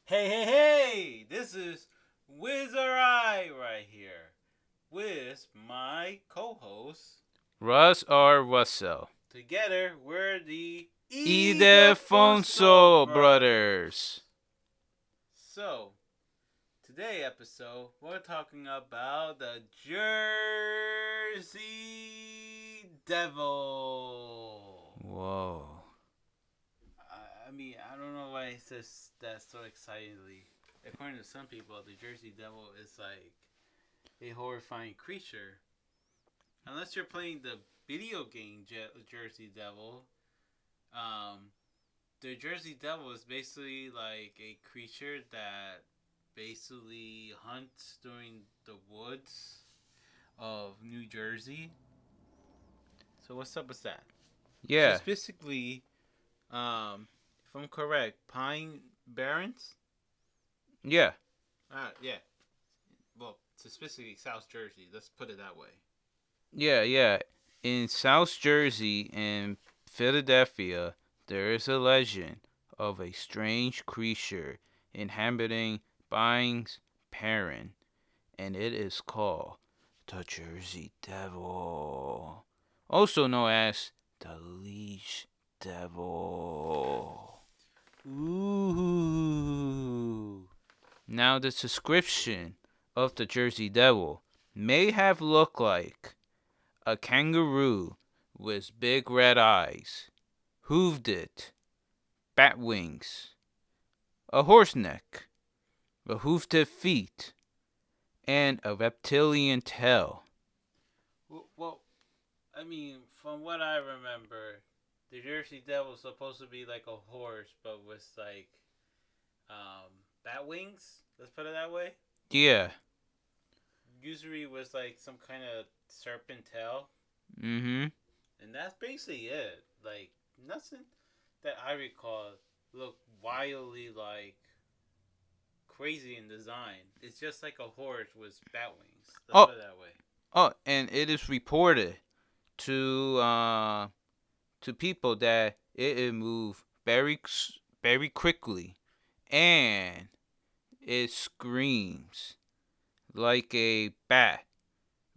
Hey! This is Wiz R I right here with my co-host. Rus R Russell. Together, we're the Ildefonso Ildefonso Brothers. Brothers. So, today episode, we're talking about the Jersey Devil. Whoa. I don't know why it says that so excitedly. According to some people, the Jersey Devil is like a horrifying creature. Unless you're playing the video game Jersey Devil, um, the Jersey Devil is basically like a creature that basically hunts during the woods of New Jersey. So what's up with that? So Yeah. specifically, if I'm correct, Pine Barrens. Yeah. Yeah. Well, specifically South Jersey. Let's put it that way. Yeah. In South Jersey and Philadelphia, there is a legend of a strange creature inhabiting Pine Barrens, and it is called the Jersey Devil, also known as the Leash Devil. Ooh. Now, the description of the Jersey Devil may have looked like a kangaroo with big red eyes, hoofed bat wings, a horse neck, a hoofed feet, and a reptilian tail. Well, from what I remember, the Jersey Devil was supposed to be like a horse, but with like bat wings. Let's put it that way. Yeah. Usually was like some kind of serpent tail, Mm-hmm. and that's basically it. Like nothing that I recall looked wildly like crazy in design. It's just like a horse with bat wings. Let's Oh, put it that way. and it is reported to people that it move very quickly, and it screams like a bat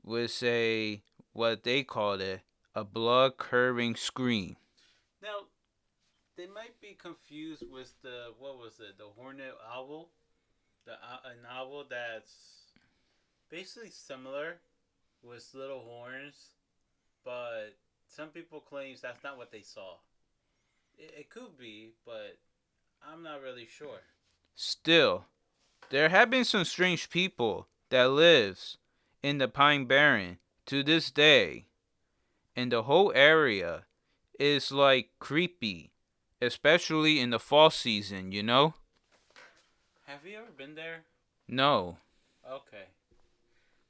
with a what they called it a blood curdling scream. Now they might be confused with the what was it? The hornet owl, an owl that's basically similar with little horns, but some people claim that's not what they saw. It could be, but I'm not really sure. Still, there have been some strange people that lives in the Pine Barren to this day, and the whole area is like creepy, especially in the fall season, you know? Have you ever been there? No. Okay.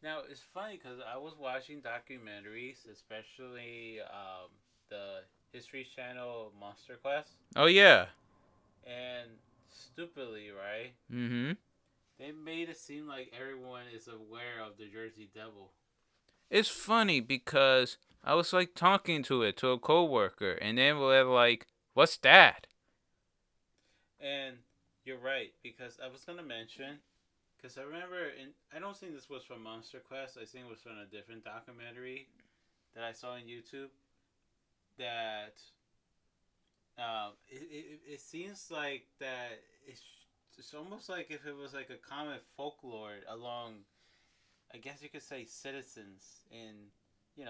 Now it's funny because I was watching documentaries, especially the History Channel Monster Quest, Oh yeah. and stupidly, right? Mhm. They made it seem like everyone is aware of the Jersey Devil. It's funny because I was like talking to a coworker, and then we're like, "What's that?" And you're right, because I was gonna mention, because I remember, I don't think this was from Monster Quest. I think it was from a different documentary that I saw on YouTube. That it seems like that it's almost like if it was like a common folklore along, I guess you could say, citizens in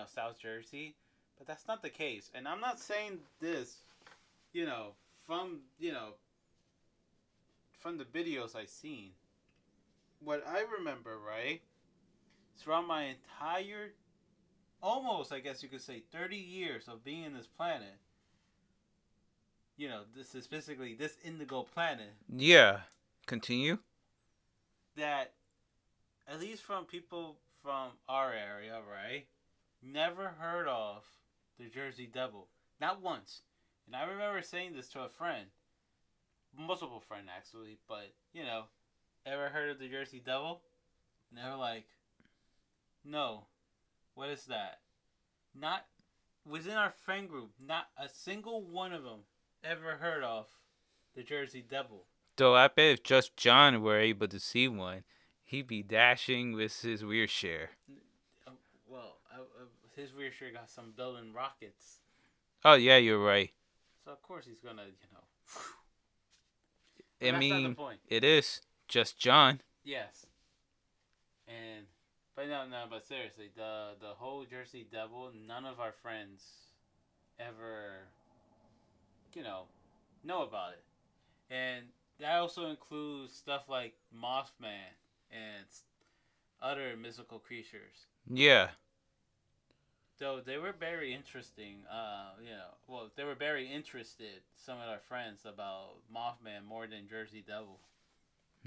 South Jersey, but that's not the case. And I'm not saying this, you know, from from the videos I've seen. What I remember, right, throughout my entire, almost, I guess you could say, 30 years of being in this planet, this is specifically this indigo planet, Yeah. Continue. that at least from people from our area, right, never heard of the Jersey Devil. Not once. And I remember saying this to a friend, multiple friend actually, but ever heard of the Jersey Devil? And they were like, no, what is that? Not within our friend group, not a single one of them ever heard of the Jersey Devil. Though I bet if just John were able to see one, he'd be dashing with his wheelchair. His rearsure got some building rockets. Oh yeah, you're right. So of course he's gonna, I But that's not the mean, point. it is just John. Yes. But no, but seriously, the whole Jersey Devil, none of our friends ever, you know about it. And that also includes stuff like Mothman and other mythical creatures. Yeah. Though they were very interesting, they were very interested, some of our friends, about Mothman more than Jersey Devil.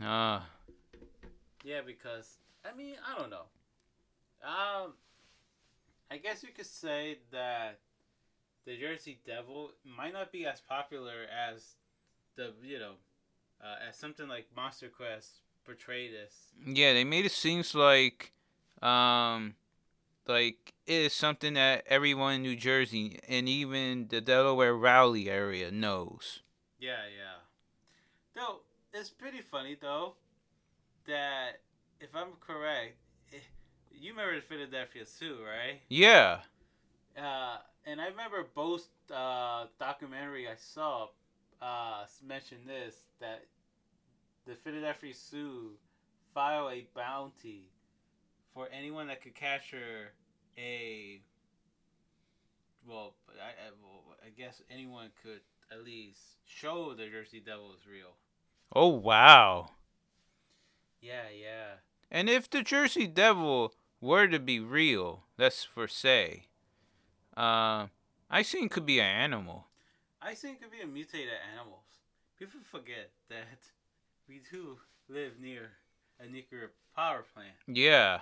Ah. Yeah, because, I don't know. I guess you could say that the Jersey Devil might not be as popular as as something like Monster Quest portrayed as. Yeah, they made it seems like it is something that everyone in New Jersey and even the Delaware Valley area knows. Yeah, yeah. Though it's pretty funny though that if I'm correct, you remember the Philadelphia Zoo, right? Yeah. And I remember both documentary I saw mentioned this, that the Philadelphia Zoo file a bounty for anyone that could capture a I guess anyone could at least show the Jersey Devil is real. Oh wow. Yeah, yeah. And if the Jersey Devil were to be real, let's for say, I think it could be an animal. I think it could be a mutated animals. People forget that we do live near a nuclear power plant. Yeah.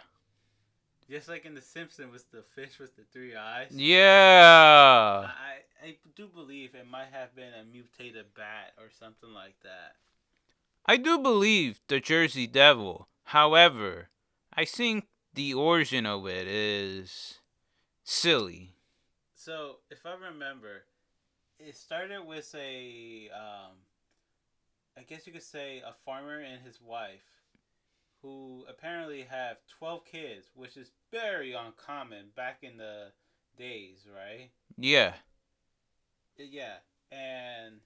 Just like in The Simpsons with the fish with the 3 eyes. Yeah. I do believe it might have been a mutated bat or something like that. I do believe the Jersey Devil. However, I think the origin of it is silly. So, if I remember, it started with I guess you could say a farmer and his wife, who apparently have 12 kids, which is very uncommon back in the days, right? Yeah. Yeah, and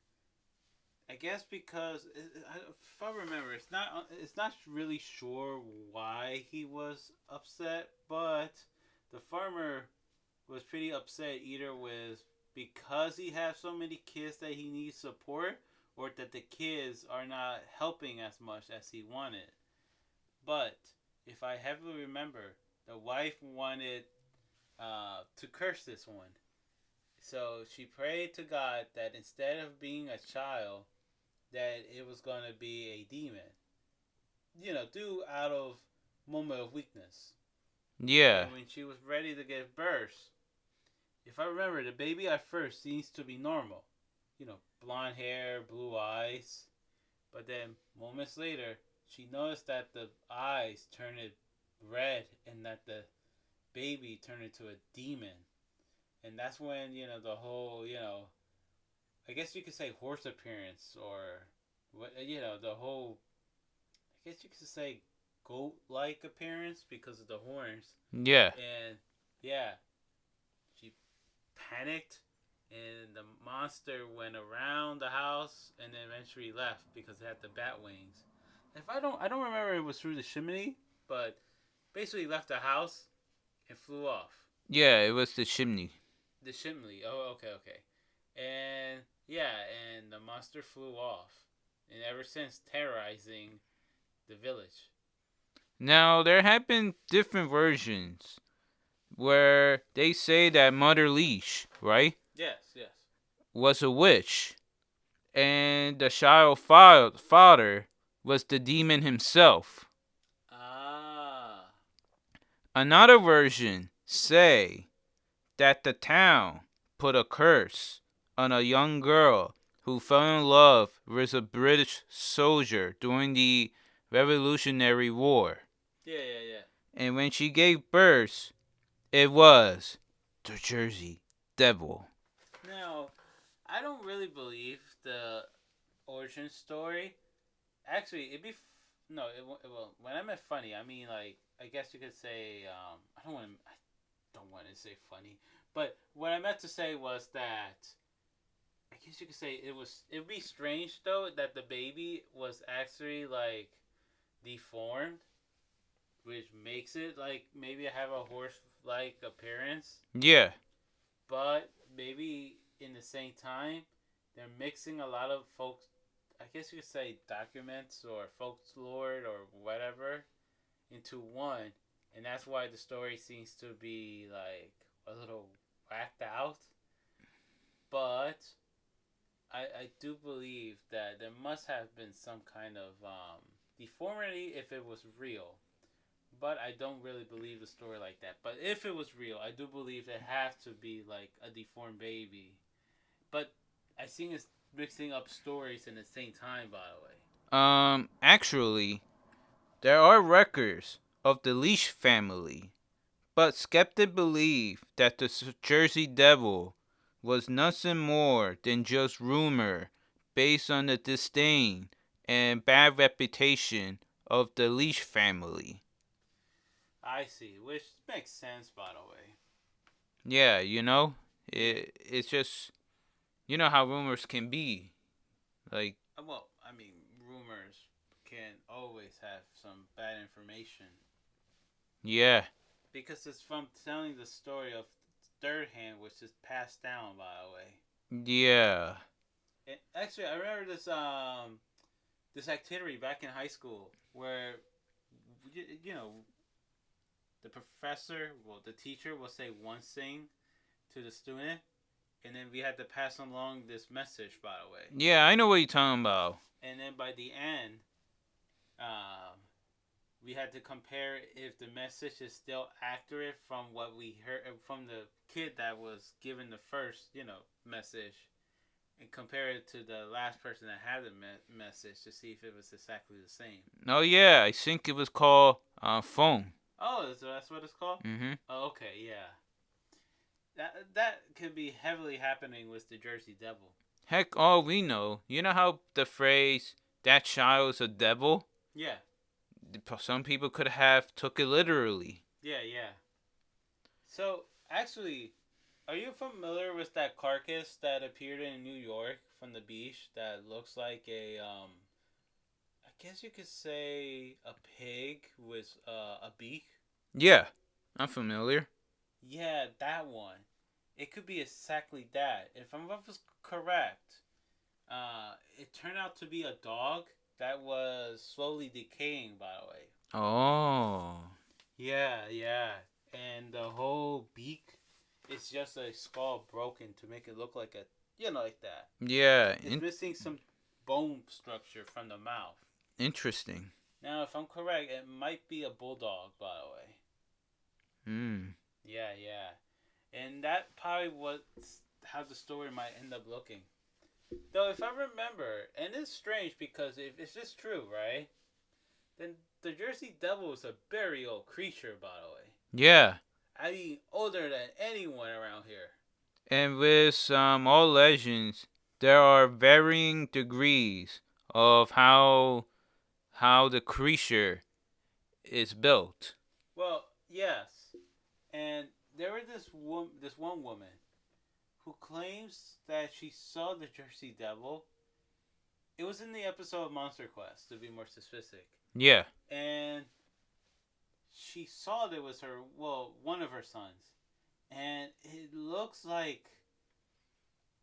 I guess because if I remember, it's not really sure why he was upset, but the farmer was pretty upset either with because he has so many kids that he needs support, or that the kids are not helping as much as he wanted. But if I heavily remember, the wife wanted to curse this one. So she prayed to God that instead of being a child, that it was going to be a demon. Due out of moment of weakness. Yeah. And when she was ready to give birth, if I remember, the baby at first seems to be normal. Blonde hair, blue eyes. But then moments later, she noticed that the eyes turned red and that the baby turned into a demon. And that's when, the whole, I guess you could say horse appearance, or, the whole, I guess you could say goat-like appearance because of the horns. Yeah. And, yeah, she panicked, and the monster went around the house and then eventually left because it had the bat wings. I don't remember if it was through the chimney, but basically left the house and flew off. Yeah, it was the chimney. The chimney. Oh, okay. And yeah, and the monster flew off, and ever since terrorizing the village. Now, there have been different versions where they say that Mother Leash, right? Yes. Was a witch. And the child father was the demon himself. Ah. Another version say that the town put a curse on a young girl who fell in love with a British soldier during the Revolutionary War. Yeah. And when she gave birth, it was the Jersey Devil. Now, I don't really believe the origin story, actually, it'd be no. Well, when I meant funny, I mean like I guess you could say I don't want to say funny, but what I meant to say was that I guess you could say it'd be strange though that the baby was actually like deformed, which makes it like maybe have a horse like appearance, Yeah. but maybe in the same time they're mixing a lot of folk, I guess you could say documents or folklore or whatever into one, and that's why the story seems to be like a little whacked out. But I do believe that there must have been some kind of deformity if it was real. But I don't really believe the story like that. But if it was real, I do believe it has to be like a deformed baby. But I think it's mixing up stories in the same time, by the way. Actually, there are records of the Leash family, but skeptics believe that the Jersey Devil was nothing more than just rumor based on the disdain and bad reputation of the Leash family. I see, which makes sense, by the way. Yeah, it's just, how rumors can be. Like, Well, I mean, rumors can always have some bad information yeah, because it's from telling the story of third hand, which is passed down, by the way. yeah, And actually, I remember this activity back in high school where you know the professor, well, the teacher will say one thing to the student, and then we had to pass along this message, by the way. yeah, I know what you're talking about. And then by the end, um, we had to compare if the message is still accurate from what we heard from the kid that was given the first, message, and compare it to the last person that had the message to see if it was exactly the same. Oh, yeah, I think it was called Phone. Oh, so that's what it's called? Mm-hmm. Oh, okay, yeah. That could be heavily happening with the Jersey Devil. Heck, all we know, you know how the phrase, that child's a devil? Yeah. Some people could have took it literally. Yeah, yeah. So, actually, are you familiar with that carcass that appeared in New York from the beach that looks like I guess you could say a pig with a beak? Yeah, I'm familiar. Yeah, that one. It could be exactly that. If I'm correct, it turned out to be a dog that was slowly decaying, by the way. Oh. Yeah, yeah. And the whole beak is just a skull broken to make it look like like that. Yeah, It's missing some bone structure from the mouth. interesting. Now, if I'm correct, it might be a bulldog, by the way. Hmm. Yeah, yeah. And that probably was how the story might end up looking. Though, if I remember, and it's strange because if it's just true, right? Then the Jersey Devil is a very old creature, by the way. Yeah. I mean, older than anyone around here. And with all legends, there are varying degrees of how the creature is built. Well, yes. And there was this one woman who claims that she saw the Jersey Devil. It was in the episode of Monster Quest, to be more specific. Yeah. And she saw that it was one of her sons. And it looks like,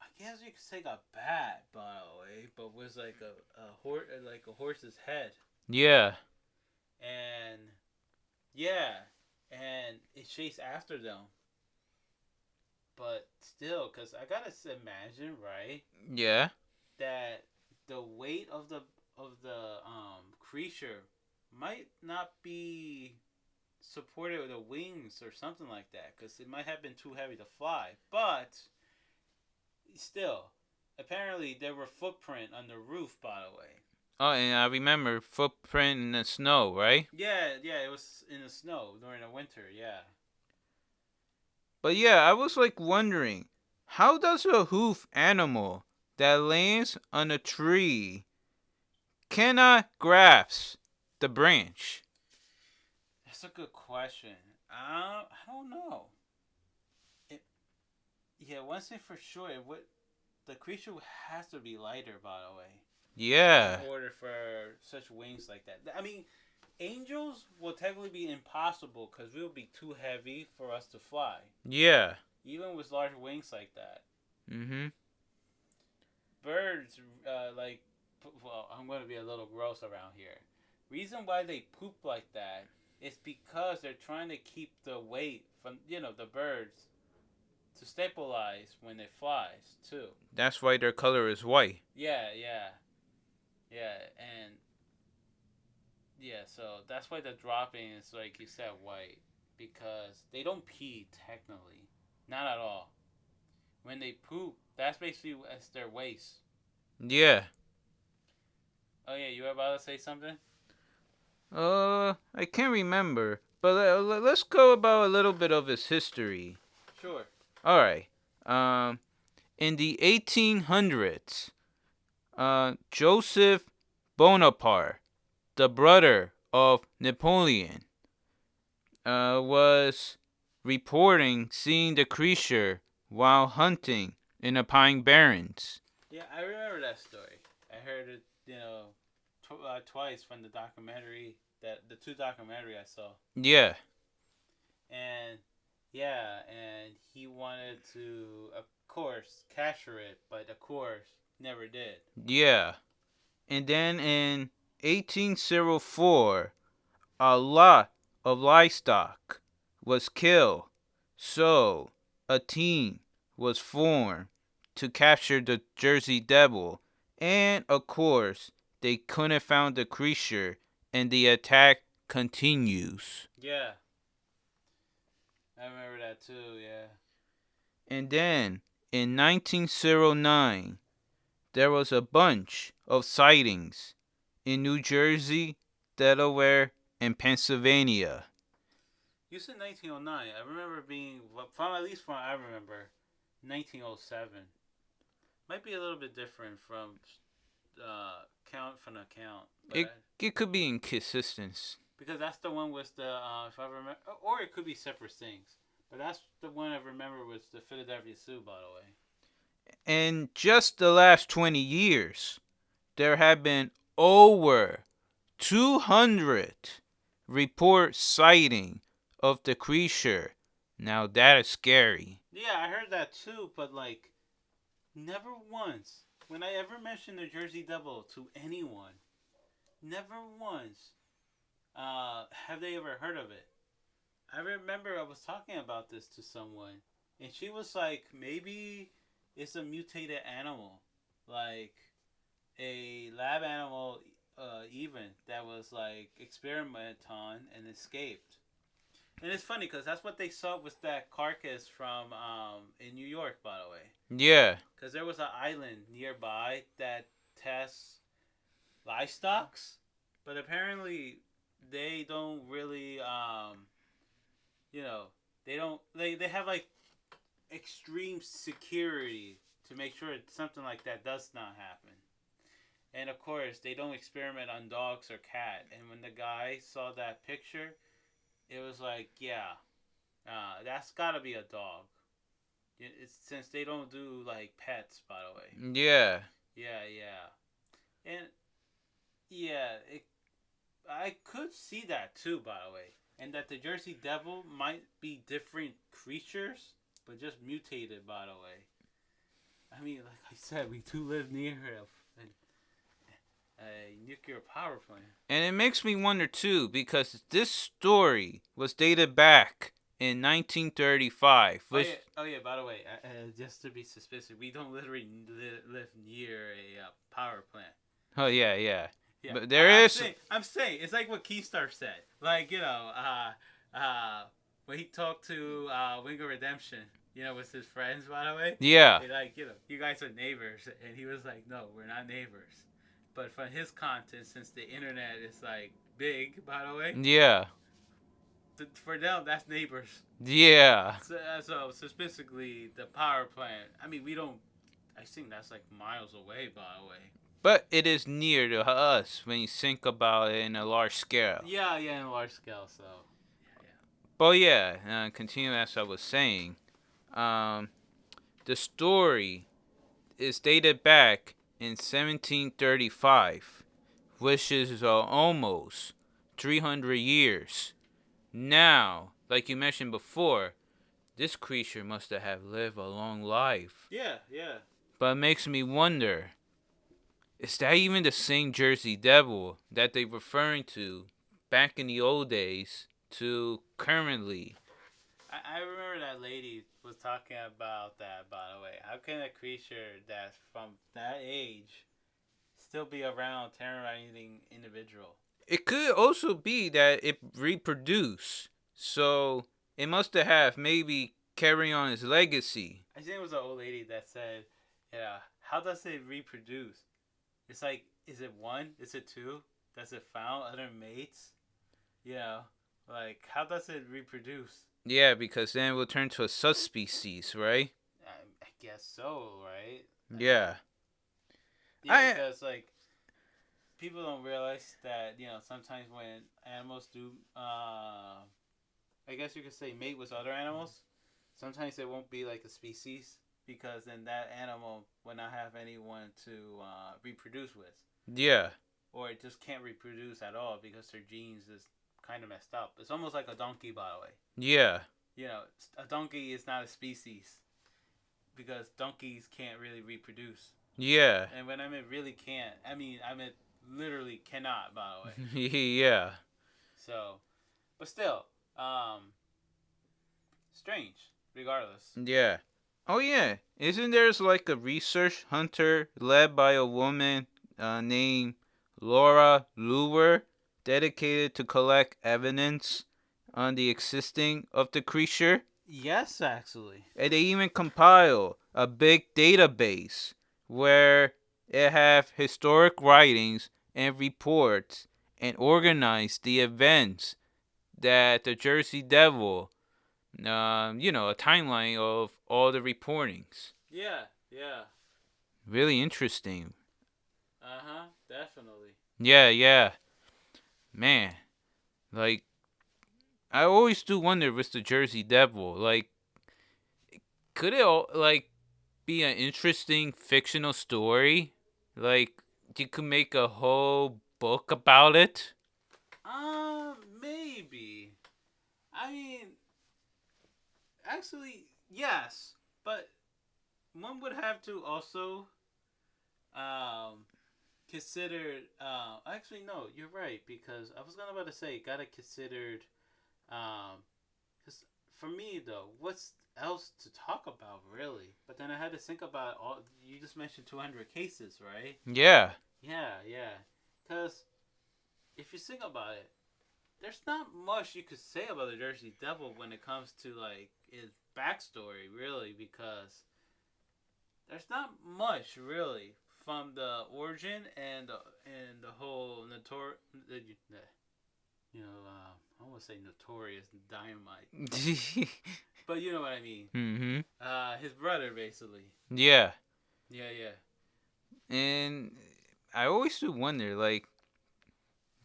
I guess you could say a bat, by the way, but was like a horse's head. Yeah. And yeah, and it chased after them. But still, because I gotta imagine, right? Yeah. That the weight of the creature might not be supported with the wings or something like that, because it might have been too heavy to fly. But still, apparently there were footprint on the roof. By the way. Oh, and I remember footprint in the snow, right? Yeah, yeah, it was in the snow during the winter. Yeah. But yeah, I was like wondering, how does a hoof animal that lands on a tree cannot grasp the branch? That's a good question. I don't know. It, yeah, one thing for sure, the creature has to be lighter, by the way, Yeah. in order for such wings like that. I mean, angels will technically be impossible because we would be too heavy for us to fly, Yeah. even with large wings like that. Mm-hmm. Birds, well, I'm going to be a little gross around here. Reason why they poop like that is because they're trying to keep the weight from, the birds to stabilize when it flies, too. That's why their color is white. Yeah, yeah. Yeah, and yeah, so that's why the dropping is, like you said, white. Because they don't pee, technically. Not at all. When they poop, that's basically as their waste. Yeah. Oh, yeah, you were about to say something? I can't remember. But let's go about a little bit of his history. Sure. Alright. In the 1800s, Joseph Bonaparte, the brother of Napoleon, was reporting seeing the creature while hunting in the Pine Barrens. Yeah, I remember that story. I heard it, twice from the documentary, the two documentary I saw. Yeah. And yeah, and he wanted to, of course, capture it, but of course, never did. Yeah. And then in 1804, a lot of livestock was killed. So a team was formed to capture the Jersey Devil. And of course, they couldn't find the creature and the attack continues. Yeah, I remember that too. Yeah. And then in 1909, there was a bunch of sightings in New Jersey, Delaware, and Pennsylvania. You said 1909. I remember being from at least from I remember 1907. Might be a little bit different from count from account, but It could be inconsistent. because that's the one with the if I remember, or it could be separate things. But that's the one I remember was the Philadelphia Zoo, by the way. In just the last 20 years, there have been over 200 report sighting of the creature. Now that is scary. Yeah, I heard that too, but like, never once when I ever mentioned the Jersey Devil to anyone, never once have they ever heard of it. I remember I was talking about this to someone, and she was like, maybe it's a mutated animal, like a lab animal, even that was like experimented on and escaped. And it's funny because that's what they saw with that carcass from in New York, by the way. Yeah. Because there was an island nearby that tests livestock, but apparently they don't really they don't they have like extreme security to make sure something like that does not happen. And of course, they don't experiment on dogs or cat. And when the guy saw that picture, it was like, yeah, that's gotta be a dog. It's since they don't do like pets, by the way. Yeah. Yeah, yeah, and yeah, I could see that too, by the way, and that the Jersey Devil might be different creatures, but just mutated, by the way. I mean, like I said, we do live near a nuclear power plant. And it makes me wonder too, because this story was dated back in 1935. Which, oh yeah. By the way, just to be suspicious, we don't literally live near a power plant. oh yeah, yeah. Yeah, But there is. I'm saying it's like what Keystar said. Like when he talked to Wing of Redemption, with his friends. By the way, Yeah. they like you guys are neighbors, and he was like, no, we're not neighbors. But from his content, since the internet is like big, by the way, Yeah. For them that's neighbors. Yeah. So specifically the power plant. I mean, we don't. I think that's like miles away, by the way. But it is near to us when you think about it in a large scale. Yeah, in a large scale. So. But yeah, continue as I was saying. Um, the story is dated back in 1735, which is almost 300 years. Now, like you mentioned before, this creature must have lived a long life. Yeah. But it makes me wonder, is that even the same Jersey Devil that they referring to back in the old days to currently? I remember that lady was talking about that. By the way, how can a creature that's from that age still be around terrorizing individual? It could also be that it reproduced, so it must have maybe carry on its legacy. I think it was an old lady that said, "Yeah, how does it reproduce? It's like, is it one? Is it two? Does it found other mates? You know, like how does it reproduce?" Yeah, because then it will turn to a subspecies, right? I guess so, right? Yeah. Yeah, because like people don't realize that sometimes when animals do, I guess you could say mate with other animals, sometimes it won't be like a species because then that animal will not have anyone to reproduce with. Yeah. Or it just can't reproduce at all because their genes is kind of messed up. It's almost like a donkey, by the way. Yeah. A donkey is not a species because donkeys can't really reproduce. Yeah. And when I mean really can't, I mean literally cannot, by the way. Yeah. So, but still, strange, regardless. Yeah. Oh yeah. Isn't there like a research hunter led by a woman named Laura Luer dedicated to collect evidence on the existing of the creature? Yes, actually. And they even compile a big database where it have historic writings and reports and organize the events that the Jersey Devil, a timeline of all the reportings. Yeah. Really interesting. Definitely. Yeah. Man, like, I always do wonder with the Jersey Devil, like, could it, like, be an interesting fictional story? Like, you could make a whole book about it? Maybe. I mean, actually, yes, but one would have to also um consider. Actually, no, you're right because I was gonna about to say gotta consider. Because for me though, what's else to talk about really? But then I had to think about all. You just mentioned 200 cases, right? Yeah. Yeah. Because if you think about it, there's not much you could say about the Jersey Devil when it comes to like his backstory, really, because there's not much really from the origin and the whole I won't say notorious dynamite, but you know what I mean. His brother basically. Yeah. Yeah. And I always do wonder, like,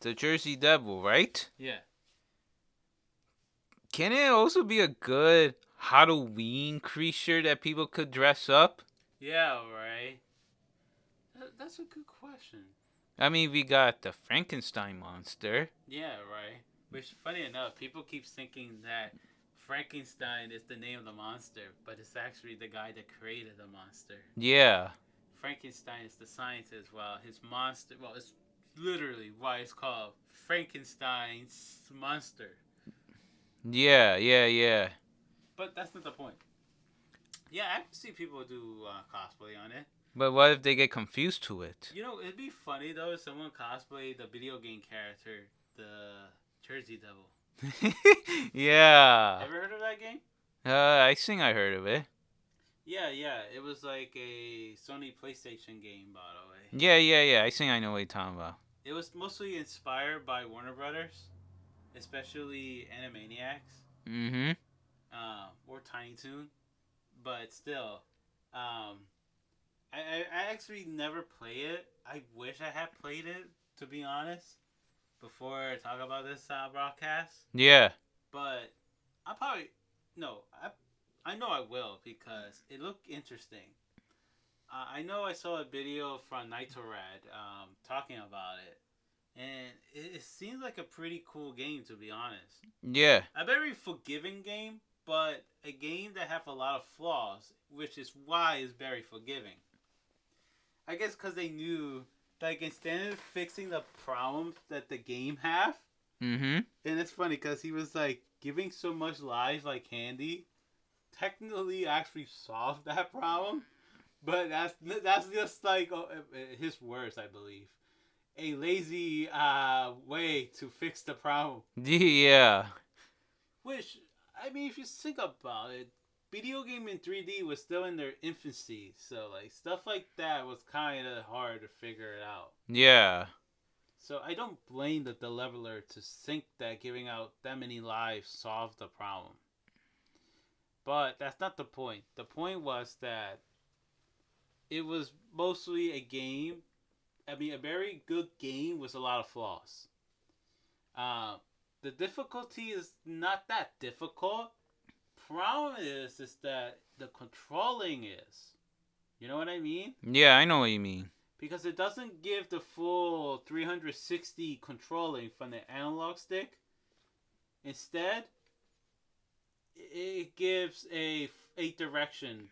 the Jersey Devil, right? Yeah. Can it also be a good Halloween creature that people could dress up? Yeah, right. That's a good question. I mean, we got the Frankenstein monster. Yeah, right. Which, funny enough, people keep thinking that Frankenstein is the name of the monster, but it's actually the guy that created the monster. Yeah. Frankenstein is the scientist, while his monster, well, it's literally why it's called Frankenstein's monster. Yeah. But that's not the point. Yeah, I can see people do cosplay on it. But what if they get confused to it? It'd be funny though if someone cosplayed the video game character, the Jersey Devil. Yeah. Ever heard of that game? I think I heard of it. Yeah. It was like a Sony PlayStation game, by the way. Yeah. I think I know what you're talking about. It was mostly inspired by Warner Brothers, especially Animaniacs. Or Tiny Toon, but still, I actually never play it. I wish I had played it, to be honest, before I talk about this broadcast. Yeah. But I probably no. I know I will because it looked interesting. I know I saw a video from Nitorad talking about it, and it seems like a pretty cool game, to be honest. Yeah. A very forgiving game, but a game that have a lot of flaws, which is why it's very forgiving. I guess because they knew, like, instead of fixing the problems that the game have, Mm-hmm. and it's funny because he was like giving so much life like candy, technically actually solved that problem, but that's just like his words, I believe. A lazy way to fix the problem. Yeah. Which, I mean, if you think about it, video game in 3D was still in their infancy, so like stuff like that was kind of hard to figure it out. Yeah. So I don't blame the leveler to think that giving out that many lives solved the problem. But that's not the point. The point was that it was mostly a game. I mean, a very good game with a lot of flaws. The difficulty is not that difficult. Problem is that the controlling is. You know what I mean? Yeah, I know what you mean. Because it doesn't give the full 360 controlling from the analog stick. Instead, it gives a direction.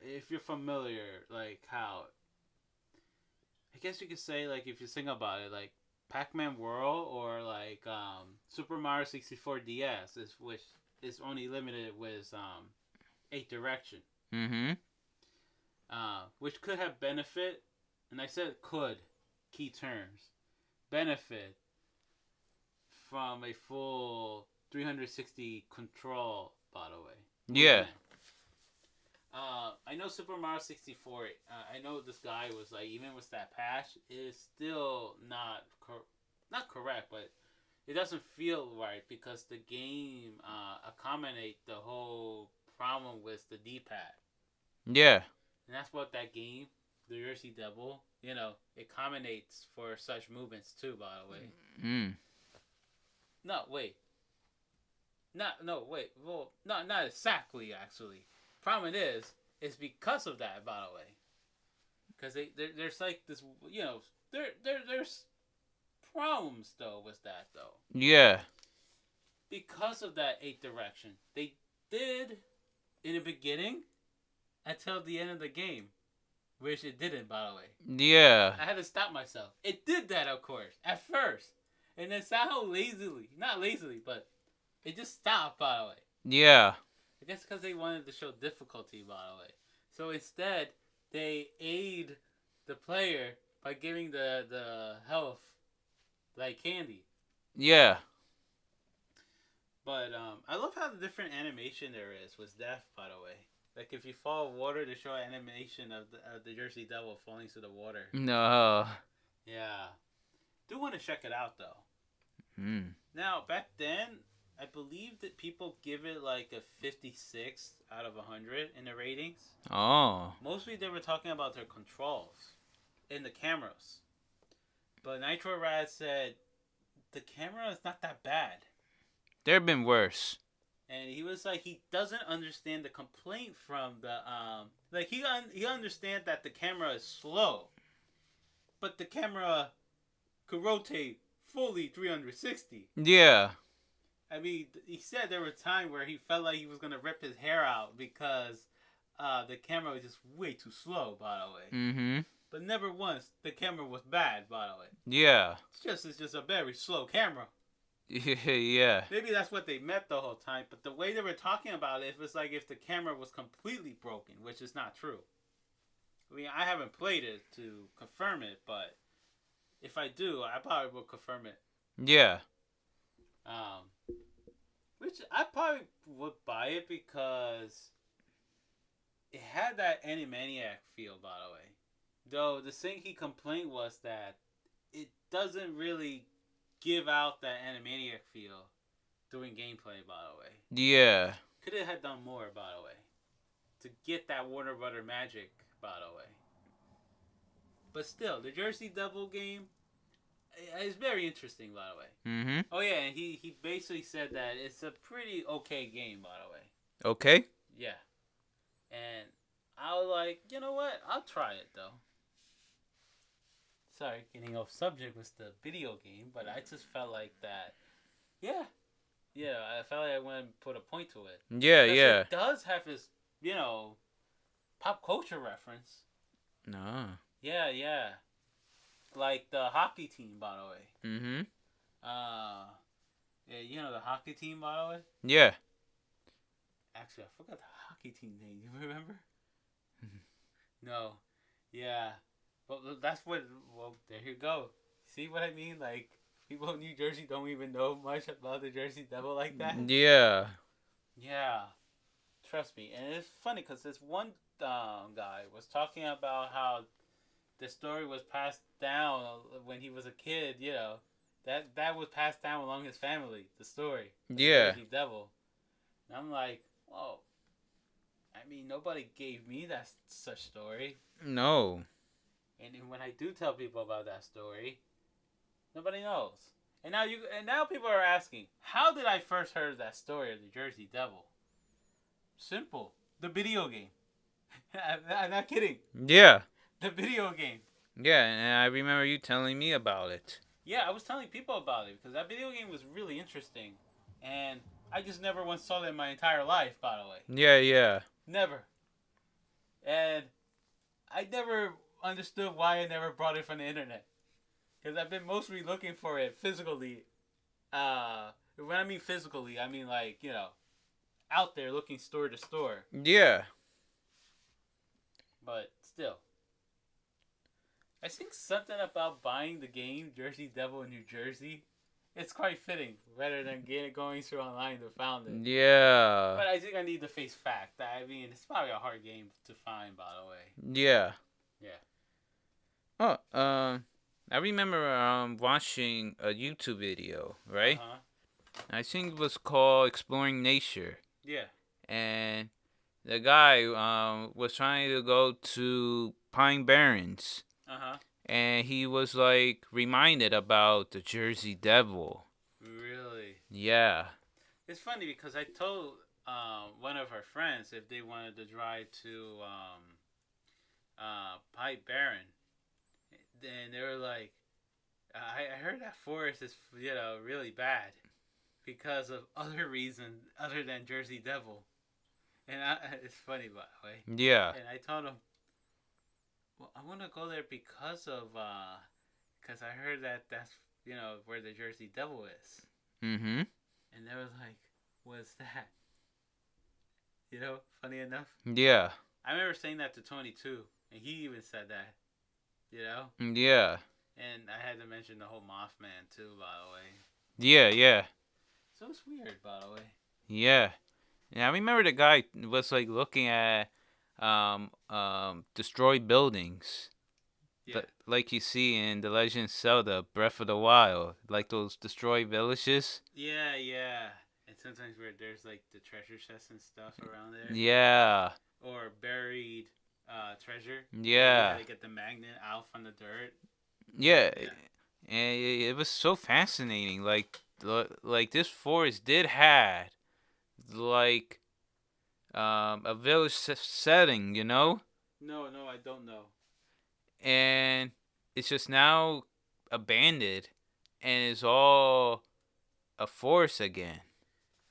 If you're familiar, like how, I guess you could say, like if you think about it, like Pac-Man World or like Super Mario 64 DS is which is only limited with 8 direction. Mm-hmm. Which could have benefit, and I said could, key terms, benefit from a full 360 control, by the way. Yeah. I know Super Mario 64, I know this guy was like, even with that patch, it is still not correct, but it doesn't feel right because the game accommodate the whole problem with the D-pad. Yeah. And that's what that game, the Jersey Devil, it accommodates for such movements too, by the way. Mm. No, wait. Well, not exactly, actually. Problem is, it's because of that, by the way. Because there's like this, there's problems, though, with that, though. Yeah. Because of that 8 direction. They did, in the beginning, until the end of the game. Which it didn't, by the way. Yeah. I had to stop myself. It did that, of course, at first. And then somehow not lazily, but it just stopped, by the way. Yeah. I guess because they wanted to show difficulty, by the way. So instead, they aid the player by giving the health like candy. Yeah. But I love how the different animation there is with death, by the way. Like if you fall in water, they show an animation of the Jersey Devil falling to the water. No. Yeah. Do want to check it out, though. Mm. Now, back then, I believe that people give it like a 56 out of 100 in the ratings. Oh. Mostly they were talking about their controls and the cameras. But Nitro Rad said the camera is not that bad. There have been worse. And he was like, he doesn't understand the complaint from the, he understands that the camera is slow. But the camera could rotate fully 360. Yeah. I mean, he said there were times where he felt like he was going to rip his hair out because the camera was just way too slow, by the way. Mm-hmm. But never once the camera was bad, by the way. Yeah. It's just a very slow camera. Yeah. Maybe that's what they meant the whole time, but the way they were talking about it was like if the camera was completely broken, which is not true. I mean, I haven't played it to confirm it, but if I do, I probably will confirm it. Yeah. Which I probably would buy it because it had that Animaniac feel, by the way. Though the thing he complained was that it doesn't really give out that Animaniac feel doing gameplay, by the way. Yeah. Could have done more, by the way, to get that Warner Brother magic, by the way. But still, the Jersey Devil game is very interesting, by the way. Mm-hmm. Oh yeah, and he basically said that it's a pretty okay game, by the way. Okay. Yeah. And I was like, you know what? I'll try it though. Sorry, getting off subject with the video game, but I just felt like that. Yeah, yeah. I felt like I wanted to put a point to it. Yeah, yeah. It does have its, pop culture reference. No. Yeah, yeah. Like the hockey team, by the way. Mm-hmm. Yeah, you know the hockey team, by the way. Yeah. Actually, I forgot the hockey team name. You remember? No. Yeah. Well, that's what. Well, there you go. See what I mean? Like people in New Jersey don't even know much about the Jersey Devil like that. Yeah. Yeah. Trust me, and it's funny because this one guy was talking about how the story was passed down when he was a kid. You know, that was passed down along his family. The story. Yeah. The Jersey Devil. And I'm like, whoa. I mean, nobody gave me that such story. No. And when I do tell people about that story, nobody knows. And now people are asking, how did I first heard that story of the Jersey Devil? Simple. The video game. I'm not kidding. Yeah. The video game. Yeah, and I remember you telling me about it. Yeah, I was telling people about it because that video game was really interesting. And I just never once saw it in my entire life, by the way. Yeah, yeah. Never. And I never understood why I never brought it from the internet. Because I've been mostly looking for it physically. When I mean physically, I mean like, out there looking store to store. Yeah. But still. I think something about buying the game Jersey Devil in New Jersey, it's quite fitting rather than going through online to find it. Yeah. But I think I need to face fact. I mean, it's probably a hard game to find, by the way. Yeah. Yeah. Oh, I remember watching a YouTube video, right? Uh-huh. I think it was called Exploring Nature. Yeah. And the guy was trying to go to Pine Barrens. Uh-huh. And he was like reminded about the Jersey Devil. Really? Yeah. It's funny because I told one of our friends if they wanted to drive to Pine Barren. Then they were like, I heard that forest is, really bad because of other reasons other than Jersey Devil. And it's funny, by the way. Yeah. And I told him, well, I want to go there because I heard that's, where the Jersey Devil is. Mm-hmm. And they was like, what's that? Funny enough. Yeah. I remember saying that to Tony too, and he even said that. Yeah. And I had to mention the whole Mothman too, by the way. Yeah, yeah. So it's weird, by the way. Yeah. And I remember the guy was like looking at destroyed buildings. Yeah. Like you see in The Legend of Zelda Breath of the Wild, like those destroyed villages. Yeah, yeah. And sometimes where there's like the treasure chests and stuff around there. Yeah. Or buried treasure. Yeah. They get the magnet out from the dirt. Yeah. And it was so fascinating. Like this forest did had like a village setting, No, I don't know. And it's just now abandoned and it's all a forest again.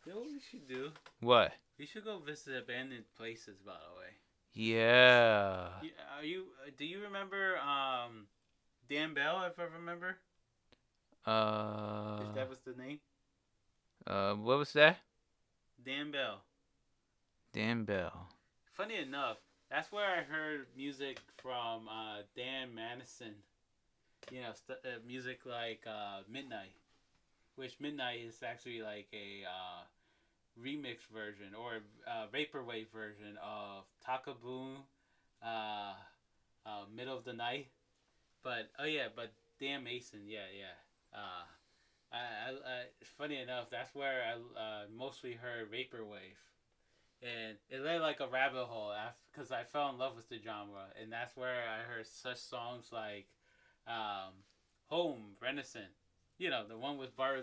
You know what we should do? What? We should go visit abandoned places, by the way. Yeah. Do you remember Dan Bell, if I remember? If that was the name? What was that? Dan Bell. Dan Bell. Funny enough, that's where I heard music from Dan Madison. Music like Midnight. Which Midnight is actually like a remix version or vaporwave version of Taka Boom, Middle of the Night. But Dan Mason, yeah. Funny enough, that's where I mostly heard vaporwave, And it led like a rabbit hole because I fell in love with the genre, and that's where I heard such songs like um, "Home," "Renaissance," the one with Bar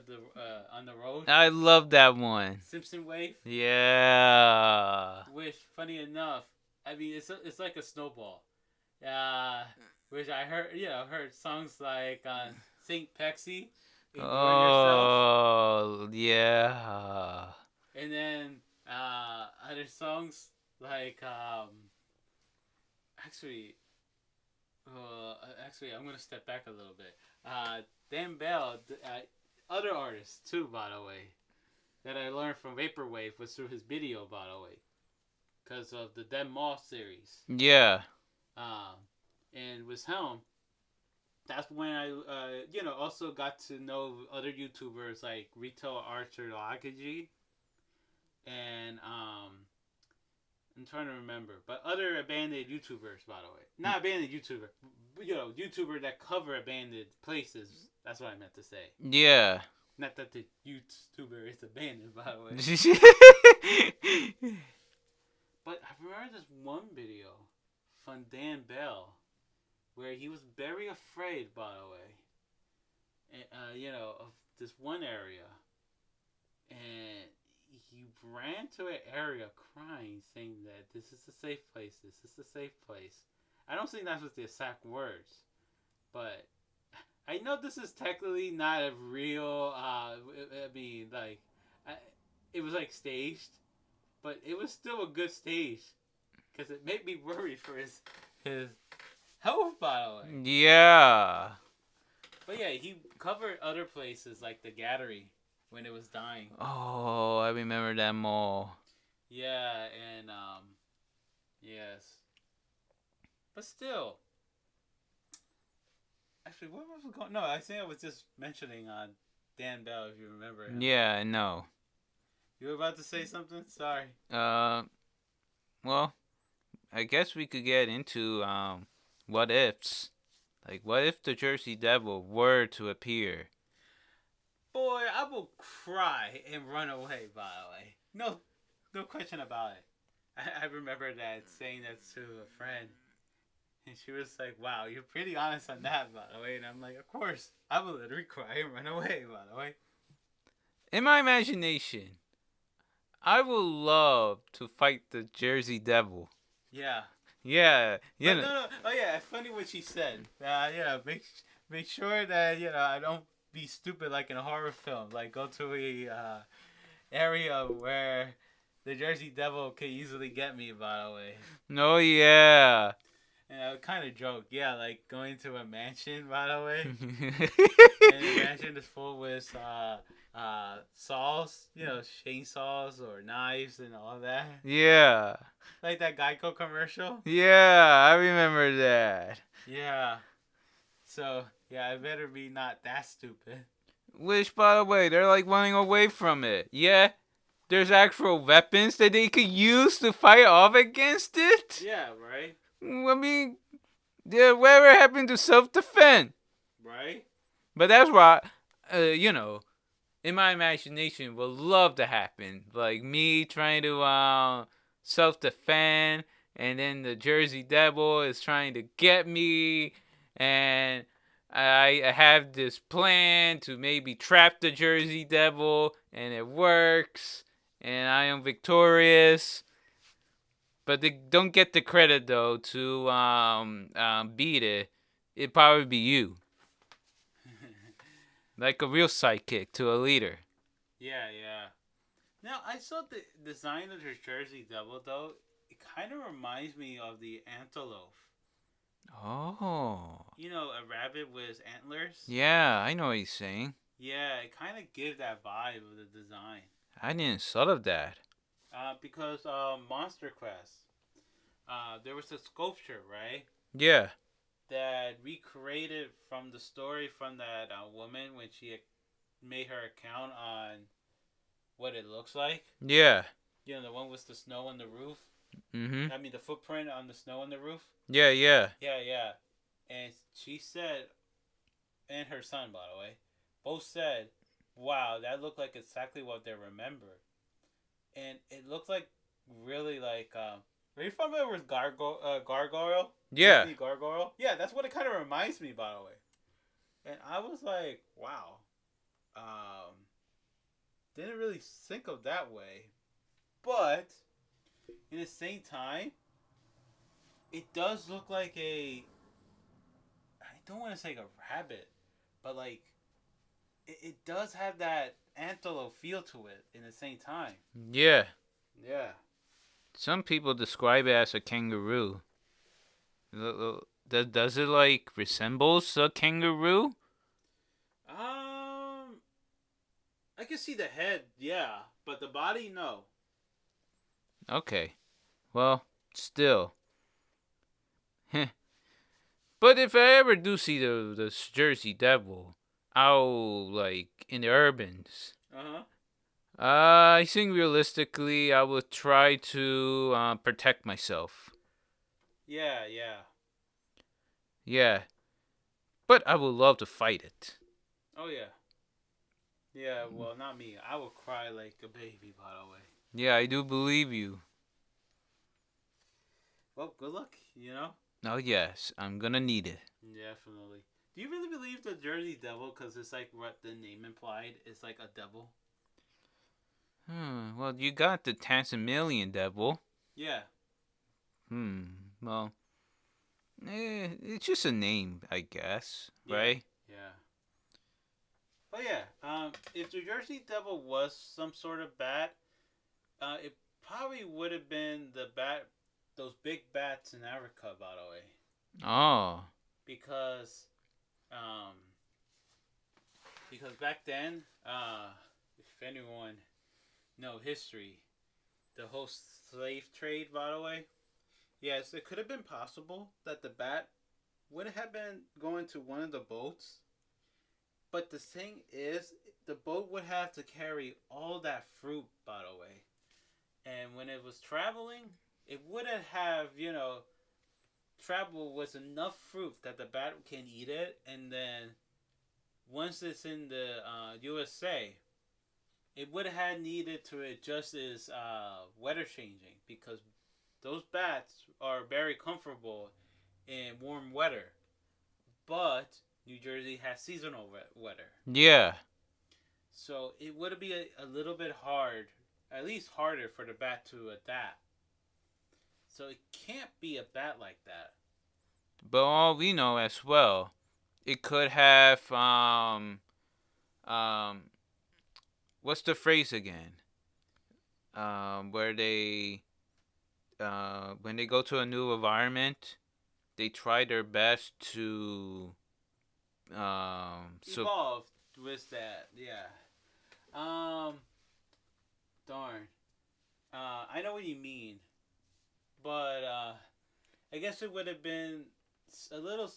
on the Road, I love that one. "Simpson Wave," Yeah. which, funny enough, I mean it's like a snowball. Uh, which I heard, heard songs like "Saint Pexy," "Enjoy Yourself," Oh, yeah. and then other songs like actually actually, I'm gonna step back a little bit. Dan Bell, other artists too, by the way, that I learned from Vaporwave was through his video, by the way, because of the Dead Moss series. Yeah. Um, and with him, that's when I, also got to know other YouTubers like Retail Archaeology and I'm trying to remember, but other abandoned YouTubers, by the way, not abandoned YouTuber, YouTuber that cover abandoned places. That's what I meant to say. Yeah. Not that the YouTuber is abandoned, by the way. But I remember this one video from Dan Bell where he was very afraid, by the way, of this one area, and he ran to an area crying, saying that this is a safe place. This is a safe place. I don't think that was the exact words, but I know this is technically not a real. I mean, like, it was like staged, but it was still a good stage because it made me worried for his health, by the way. Yeah. But yeah, he covered other places like the Gallery when it was dying. Oh, I remember that mall. Yeah, and yes, but still, actually, what was going? No, I think I was just mentioning Dan Bell, if you remember him. Yeah, I know. You were about to say something? Sorry. Well, I guess we could get into what ifs. Like, what if the Jersey Devil were to appear? Boy, I will cry and run away. By the way, no question about it. I remember that saying that to a friend, and she was like, "Wow, you're pretty honest on that." By the way, and I'm like, "Of course, I will literally cry and run away." By the way, In my imagination, I would love to fight the Jersey Devil. yeah. Yeah, But no. Oh yeah, it's funny what she said. Make sure that I don't be stupid like in a horror film. Like go to a area where the Jersey Devil could easily get me. By the way, No, yeah. and I kind of joke. Yeah, like going to a mansion. By the way, and the mansion is full with saws, chainsaws or knives and all that. Yeah. Like that Geico commercial. Yeah, I remember that. Yeah. So yeah, I better be not that stupid. Which, by the way, they're like running away from it. Yeah, there's actual weapons that they could use to fight off against it. Yeah, right. I mean, yeah, whatever happened to self-defense? Right. But that's why, in my imagination, would love to happen. Like me trying to self-defend, and then the Jersey Devil is trying to get me, and I have this plan to maybe trap the Jersey Devil, and it works, and I am victorious. But they don't get the credit though to beat it. It'd probably be you, like a real sidekick to a leader. Yeah. Now I saw the design of the Jersey Devil though. It kind of reminds me of the antelope. Oh. A rabbit with antlers. Yeah, I know what he's saying. Yeah, it kind of gives that vibe of the design. I didn't thought of that. Because Monster Quest, there was a sculpture, right? Yeah. That recreated from the story from that woman when she made her account on what it looks like. Yeah. The one with the snow on the roof. Mhm. I mean, the footprint on the snow on the roof. Yeah. Yeah. And she said, and her son, by the way, both said, "Wow, that looked like exactly what they remember." And it looked like really like. Are you familiar with Gargoyle? Yeah. Disney Gargoyle? Yeah, that's what it kind of reminds me, by the way. And I was like, wow. Um, didn't really think of that way, but in the same time, it does look like a. I don't want to say a rabbit, but like it does have that antelope feel to it in the same time. Yeah. Yeah. Some people describe it as a kangaroo. Does it like resembles a kangaroo? Um, I can see the head, yeah, but the body, no. Okay. Well, still. But if I ever do see the Jersey Devil, I'll like in the urbans. Uh huh. I think realistically, I would try to protect myself. Yeah, yeah. Yeah, but I would love to fight it. Oh yeah. Yeah. Well, not me. I would cry like a baby. By the way. Yeah, I do believe you. Well, good luck. You know. Oh yes, I'm gonna need it. Definitely. Do you really believe the Jersey Devil? Because it's like what the name implied. It's like a devil. Well, you got the Tasmanian Devil. Yeah. Well, it's just a name, I guess, Yeah. right? Yeah. But yeah, if the Jersey Devil was some sort of bat, it probably would have been the bat, those big bats in Africa, by the way, Oh, because, um, because back then, if anyone know history, the whole slave trade, by the way, yes, it could have been possible that the bat would have been going to one of the boats. But the thing is, the boat would have to carry all that fruit, by the way. And when it was traveling, it wouldn't have, travel with enough fruit that the bat can eat it. And then once it's in the USA, it would have needed to adjust its weather changing because those bats are very comfortable in warm weather. But New Jersey has seasonal weather. yeah. So it would be a little bit hard, at least harder for the bat to adapt. So it can't be a bat like that. But all we know as well, it could have um what's the phrase again? Where they when they go to a new environment, they try their best to so Evolved with that, yeah. Um, darn. I know what you mean, but I guess it would have been a little.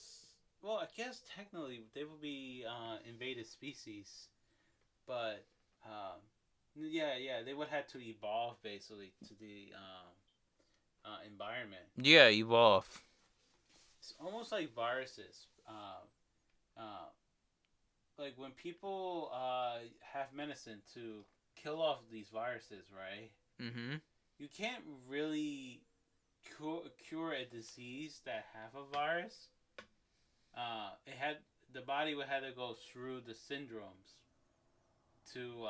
Well, I guess technically they would be invaded species, but yeah, yeah, they would have to evolve basically to the environment. yeah, evolve. It's almost like viruses. Uh, like when people have medicine to kill off these viruses, right? Mhm. You can't really cure a disease that have a virus. It had the body would have to go through the syndromes to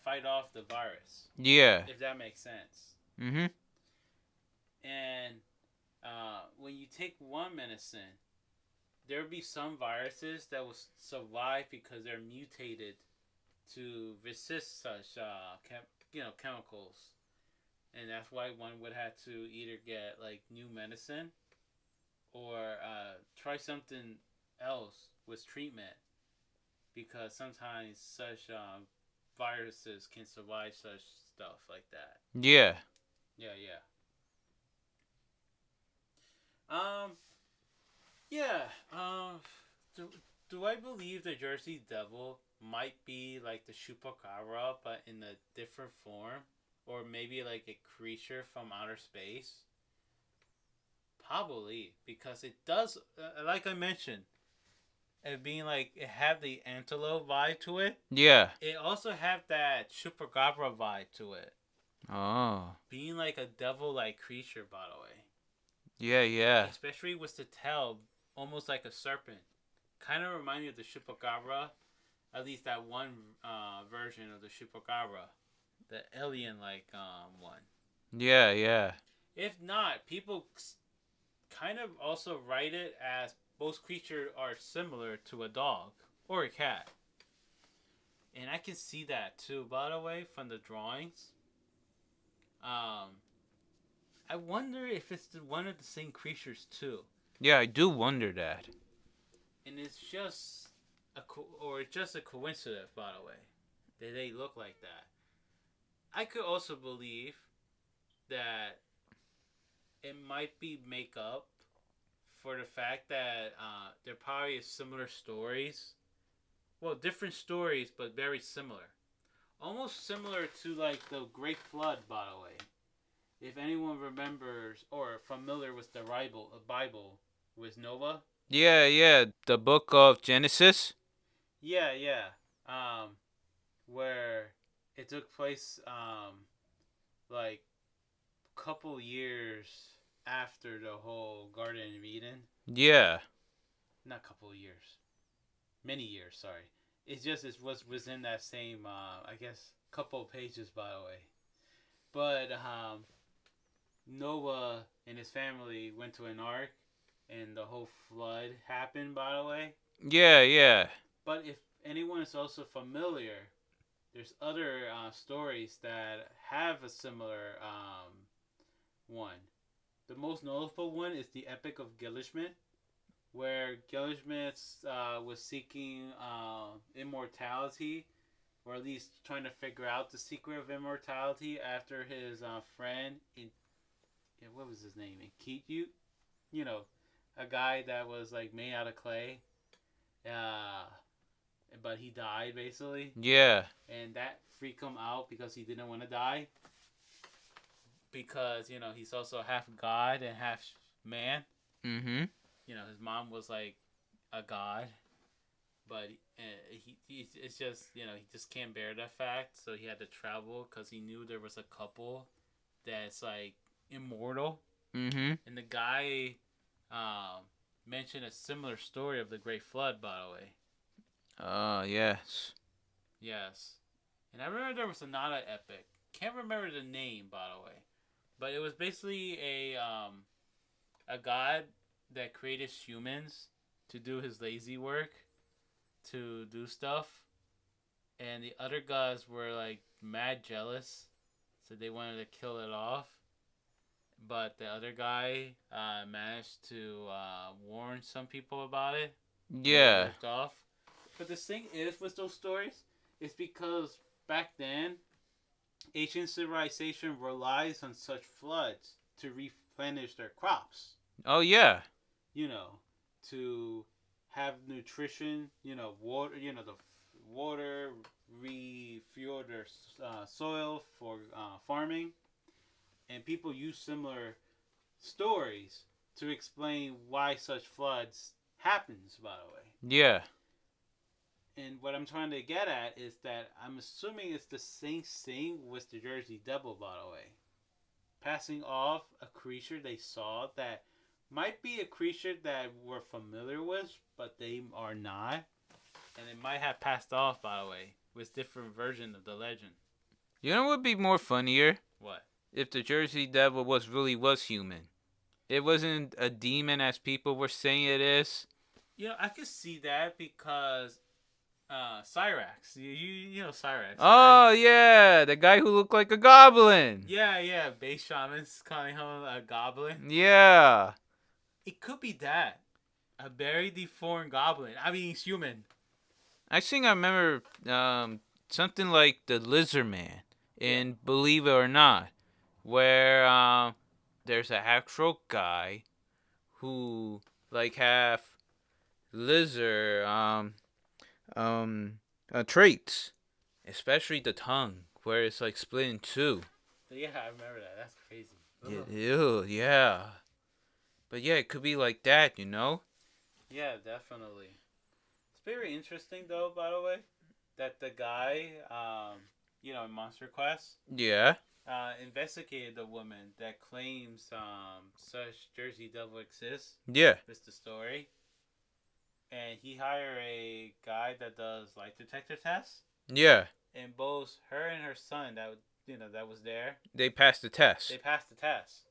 fight off the virus, Yeah. if that makes sense. Mhm. And when you take one medicine, there will be some viruses that will survive because they're mutated to resist such chemicals, and that's why one would have to either get like new medicine or try something else with treatment because sometimes such viruses can survive such stuff like that. Yeah. Yeah, yeah. Um, yeah. Do, do I believe the Jersey Devil might be like the Chupacabra, but in a different form, or maybe like a creature from outer space? Probably because it does, like I mentioned, it being like it have the antelope vibe to it. Yeah. It also have that Chupacabra vibe to it. Oh. being like a devil-like creature, by the way. Yeah, yeah. Especially with the tail, almost like a serpent. Kind of remind me of the Chupacabra. At least that one version of the Chupacabra, the alien-like one. Yeah, yeah. If not, people kind of also write it as both creatures are similar to a dog or a cat. And I can see that too, by the way, from the drawings. I wonder if it's one of the same creatures too. Yeah, I do wonder that. And it's just a coincidence, by the way, that they look like that. I could also believe that it might be makeup for the fact that there probably is similar stories. Well, different stories, but very similar. Almost similar to like the Great Flood, by the way. If anyone remembers or familiar with the Bible with Noah. Yeah, yeah. The book of Genesis? Yeah, yeah. Where it took place like couple years after the whole Garden of Eden. Yeah. Not couple years. Many years, sorry. It was within that same I guess couple pages, by the way. But Noah and his family went to an ark and the whole flood happened, by the way. Yeah, yeah. But if anyone is also familiar, there's other stories that have a similar one. The most notable one is the Epic of Gilgamesh, where Gilgamesh was seeking immortality, or at least trying to figure out the secret of immortality after his friend, what was his name? Inkityu? You know, a guy that was like made out of clay. Uh, but he died basically. Yeah. And that freaked him out because he didn't want to die. Because, he's also half god and half man. Mm-hmm. His mom was like a god. But it's just, he just can't bear that fact. So he had to travel because he knew there was a couple that's like immortal. Mm-hmm. And the guy mentioned a similar story of the Great Flood, by the way. Yes. Yes. And I remember there was another epic. Can't remember the name, by the way. But it was basically a god that created humans to do his lazy work, to do stuff. And the other gods were like mad jealous. So they wanted to kill it off. But the other guy managed to warn some people about it. Yeah. Off. But the thing is with those stories, it's because back then, ancient civilization relies on such floods to replenish their crops. Oh, yeah. To have nutrition, water, the water, refuel their soil for farming. And people use similar stories to explain why such floods happens, by the way. Yeah. And what I'm trying to get at is that I'm assuming it's the same thing with the Jersey Devil, by the way. Passing off a creature they saw that might be a creature that we're familiar with, but they are not. And it might have passed off, by the way, with different version of the legend. You know what would be more funnier? What? If the Jersey Devil was human. It wasn't a demon as people were saying it is. I could see that because Cyrax. You know Cyrax. Oh, right? Yeah. The guy who looked like a goblin. Yeah. Base shamans calling him a goblin. Yeah. It could be that. A very deformed goblin. I mean, he's human. I think I remember something like the Lizard Man in Believe It or Not, where there's an actual guy who like half lizard traits, especially the tongue, where it's like split in two. Yeah, I remember that. That's crazy. Ew, yeah. But yeah, it could be like that, Yeah, definitely. It's very interesting, though, by the way, that the guy in Monster Quest, Yeah. investigated the woman that claims such Jersey Devil exists. Yeah. That's the story. And he hired a guy that does lie detector tests. Yeah. And both her and her son that was there, They passed the test. they passed the test.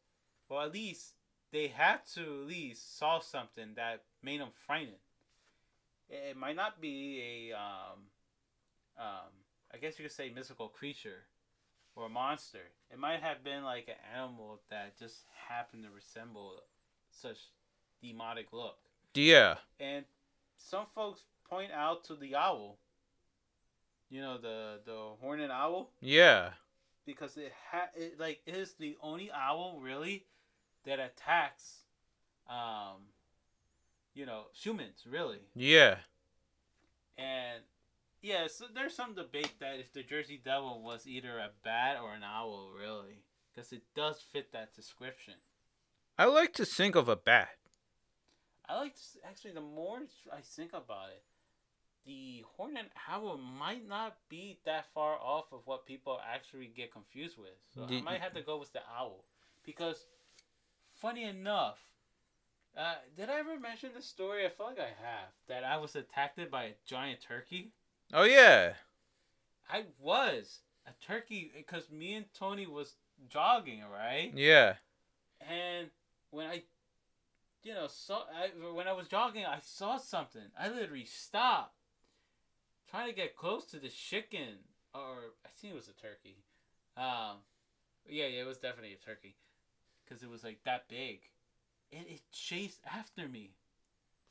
Well, at least they had to at least solve something that made them frightened. It might not be a I guess you could say mystical creature or a monster. It might have been like an animal that just happened to resemble such demonic look. Yeah. And some folks point out to the owl. The horned owl, Yeah. because it is the only owl really that attacks humans really. Yeah. And yeah, so there's some debate that if the Jersey Devil was either a bat or an owl, really, because it does fit that description. I like to think of a bat. Actually, the more I think about it, the horned owl might not be that far off of what people actually get confused with. So I might have to go with the owl, because funny enough, did I ever mention the story? I feel like I have, that I was attacked by a giant turkey. Oh yeah. I was a turkey because me and Tony was jogging, right? Yeah. And when when I was jogging, I saw something. I literally stopped, trying to get close to the chicken, or I think it was a turkey. Yeah, it was definitely a turkey, because it was like that big, and it chased after me,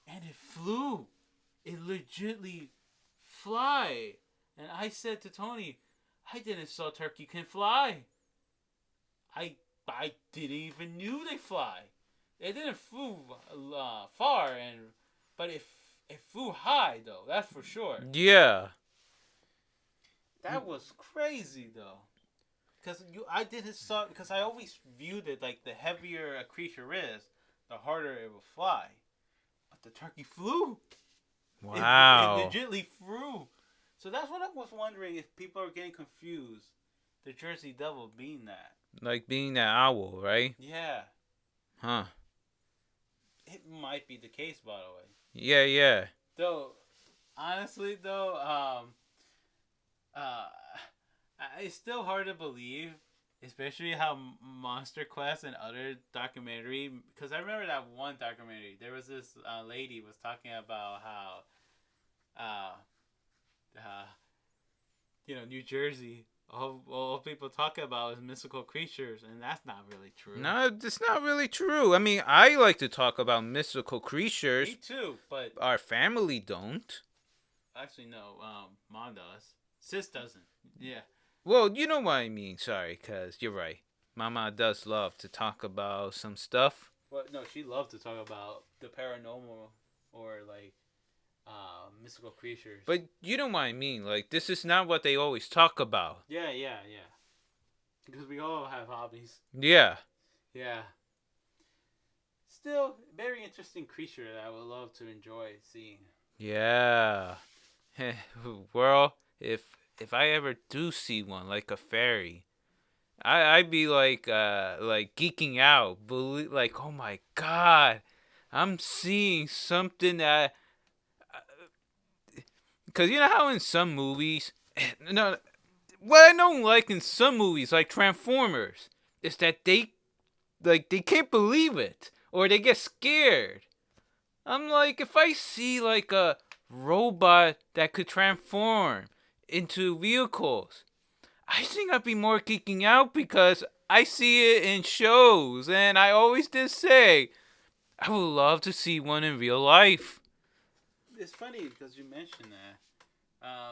and it flew. It legitly fly. And I said to Tony, I didn't saw turkey can fly. I didn't even knew they fly. It didn't flew far, but it flew high though. That's for sure. Yeah. That was crazy though, because I always viewed it like the heavier a creature is, the harder it will fly. But the turkey flew. Wow. It legitly flew. So that's what I was wondering, if people are getting confused. The Jersey Devil being that. Like being that owl, right? Yeah. Huh. It might be the case, by the way. Yeah, yeah. Though, honestly, though, it's still hard to believe, especially how Monster Quest and other documentary. Because I remember that one documentary. There was this lady was talking about how, New Jersey. All people talk about is mystical creatures, and that's not really true. No, it's not really true. I mean, I like to talk about mystical creatures. Me too, but our family don't. Actually, no. Mom does. Sis doesn't. Yeah. Well, you know what I mean. Sorry, cause you're right. Mama does love to talk about some stuff. Well, no, she loves to talk about the paranormal or like mystical creatures. But you know what I mean. Like, this is not what they always talk about. Yeah. Because we all have hobbies. Yeah. Yeah. Still, very interesting creature that I would love to enjoy seeing. Yeah. Well, if I ever do see one, like a fairy, I'd be like geeking out, like, oh my god, I'm seeing something that, because you know how in some movies, no, what I don't like in some movies, like Transformers, is that they can't believe it, or they get scared. I'm like, if I see like a robot that could transform into vehicles, I think I'd be more geeking out, because I see it in shows, and I always did say, I would love to see one in real life. It's funny because you mentioned that.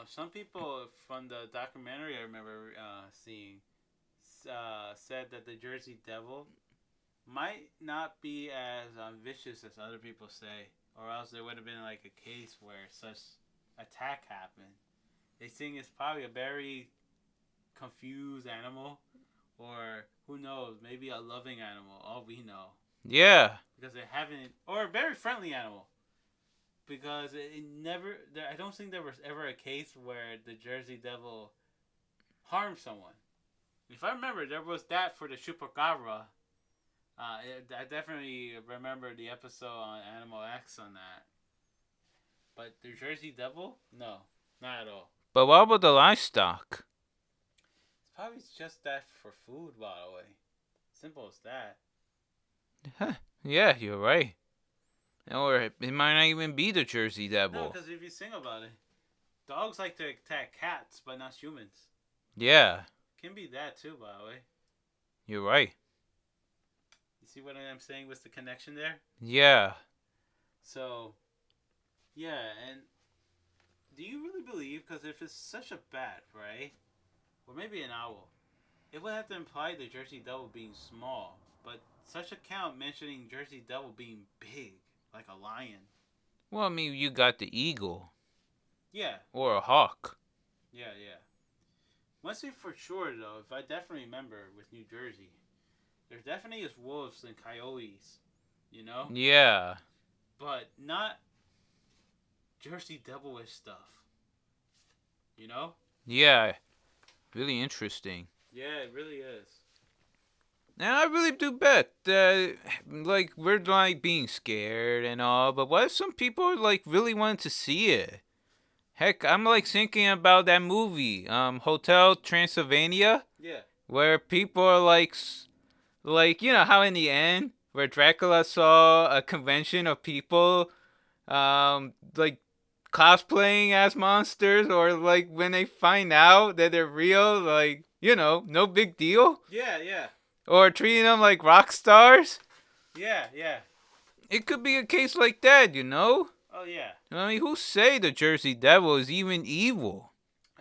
Some people from the documentary I remember seeing said that the Jersey Devil might not be as vicious as other people say, or else there would have been like a case where such attack happened. They think it's probably a very confused animal, or who knows, maybe a loving animal. All we know. Yeah. Because they haven't, or a very friendly animal. Because it never, I don't think there was ever a case where the Jersey Devil harm someone. If I remember, there was that for the Chupacabra. I definitely remember the episode on Animal X on that. But the Jersey Devil? No, not at all. But what about the livestock? It's probably just that for food, by the way. Simple as that. Yeah, you're right. Or it might not even be the Jersey No, Devil. because if you think about it, dogs like to attack cats, but not humans. Yeah, Can be that too, by the way. you're right. You see what I'm saying with the connection there? Yeah. So, yeah, and do you really believe, because if it's such a bat, right, or maybe an owl, it would have to imply the Jersey Devil being small, but such a count mentioning Jersey Devil being big, like a lion. Well, I mean, you got the eagle. Yeah. Or a hawk. Yeah. One thing for sure, though, if I definitely remember with New Jersey, there definitely is wolves and coyotes, you know? Yeah. But not Jersey Devilish stuff. You know? Yeah. Really interesting. Yeah, it really is. And I really do bet that, like, we're, like, being scared and all, but what if some people, like, really wanted to see it? Heck, I'm, like, thinking about that movie, Hotel Transylvania. Yeah. Where people are, like, you know how in the end, where Dracula saw a convention of people, like, cosplaying as monsters, or, like, when they find out that they're real, like, you know, no big deal. Yeah. Or treating them like rock stars. Yeah. It could be a case like that, you know? Oh, yeah. I mean, who say the Jersey Devil is even evil?